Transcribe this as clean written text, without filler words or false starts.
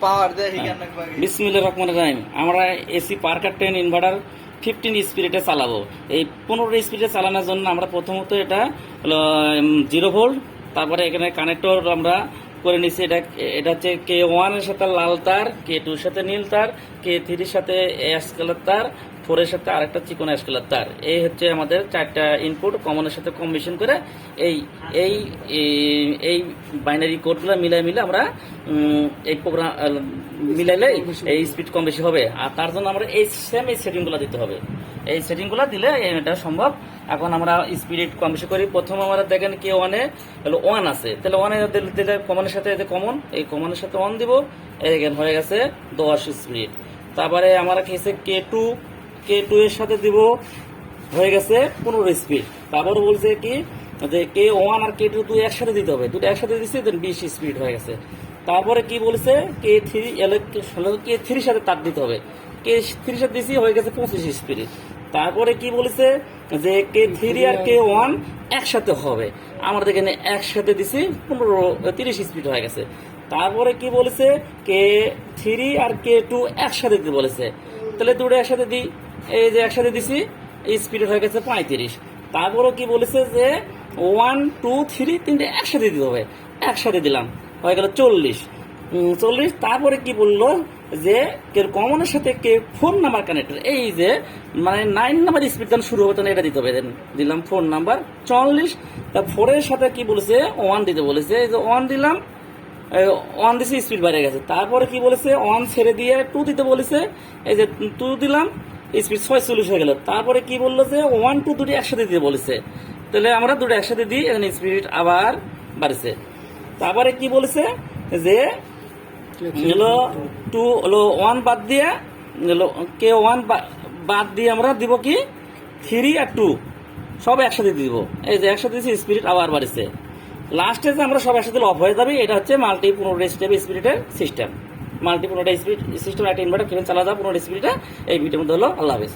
পাওয়ার দেয় বিসমিল্লাহির রহমানির রহিম। আমরা এসি পার্কার 10 ইনভার্টার 15 স্পিডে চালাবো। এই 15 স্পিডে চালানোর জন্য আমরা প্রথমত এটা হলো 0 ভোল্ট, তারপরে এখানে কানেক্টর আমরা করে নিচ্ছি। এটা হচ্ছে K1 এর সাথে লাল তার, K2 এর সাথে নীল তার, K3 এর সাথে অ্যাশ কালার তার, 4 এর সাথে আরেকটা চিকন অ্যাশ কালার তার। এই হচ্ছে আমাদের 4টা ইনপুট কমনের সাথে কম্বিনেশন করে এই এই এই বাইনারি কোডগুলো মিলে আমরা এই প্রোগ্রাম মিলাইলে এই স্পিড কম বেশি হবে। আর তার জন্য আমরা এই সেটিংগুলো দিতে হবে। এই সেটিংগুলো দিলে এটা সম্ভব। এখন আমরা স্পিড কম বেশি করি। প্রথম আমরা দেখেন K1 এ হলো 1 আছে, তাহলে 1 এ দিলে কমনের সাথে কমন, এই কমনের সাথে 1 দিব, এখানে হয়ে গেছে 10 স্পিড। তারপরে আমরা খেয়েছে K2 এর সাথে দিব, হয়ে গেছে 15 স্পিড। তারপরে বলছে কি যে K1 আর K2 দুই একসাথে দিতে হবে, দুটো একসাথে দিচ্ছি, দেন 20 স্পিড হয়ে গেছে। তারপরে কি বলছে K3 সাথে তার দিতে হবে, K3 সাথে দিচ্ছি, হয়ে গেছে 25 স্পিড। তারপরে কি বলেছে যে K3 আর K1 একসাথে হবে, আমরা এখানে একসাথে দিছি 30 স্পিড হয়ে গেছে। তারপরে কি বলেছে K3 আর K2 একসাথে দিতে বলেছে, তাহলে দুটো একসাথে দিই, এই যে একসাথে দিছি, এই স্পিড হয়ে গেছে 35। তারপরে কি বলেছে যে 1 2 3 তিনটে একসাথে দিতে হবে, একসাথে দিলাম, হয়ে গেল 40। তারপরে কি বললো যে কমনের সাথে ফোন নাম্বার কানেক্টর, এই যে মানে 9 নাম্বার স্পিড যখন শুরু হবে তখন এটা দিতে হবে, দিলাম ফোন নাম্বার 44। তা 4 এর সাথে কি বলেছে 1 দিতে বলেছে, এই যে 1 দিলাম, 1 দিছে, স্পিড বেড়ে গেছে। তারপরে কি বলেছে 1 ছেড়ে দিয়ে 2 দিতে বলেছে, এই যে 2 দিলাম, স্পিড 46 হয়ে গেল। তারপরে কি বললো যে 1 2 দুটি একসাথে দিতে বলেছে, তাহলে আমরা দুটো একসাথে দিই, এখানে স্পিড আবার বাড়ছে। তারপরে কি বলেছে যে হলো 2 হলো 1 বাদ দিয়ে হলো K1 বাদ দিয়ে আমরা দিব কি 3 আর 2 সব একসাথে দিব, এই যে একসাথে দিচ্ছি, স্পিড আবার বাড়ছে। লাস্টে যে আমরা সব একসাথে অফ হয়ে যাবে, এটা হচ্ছে মাল্টি 15 স্টেপ স্পিডের সিস্টেম। মাল্টি 15 স্পিড সিস্টেম একটা ইনভার্টার কিভাবে চালা যায় 15 স্পিডে, এই ভিডিওর মধ্যে হলো। আল্লাহ হাফেজ।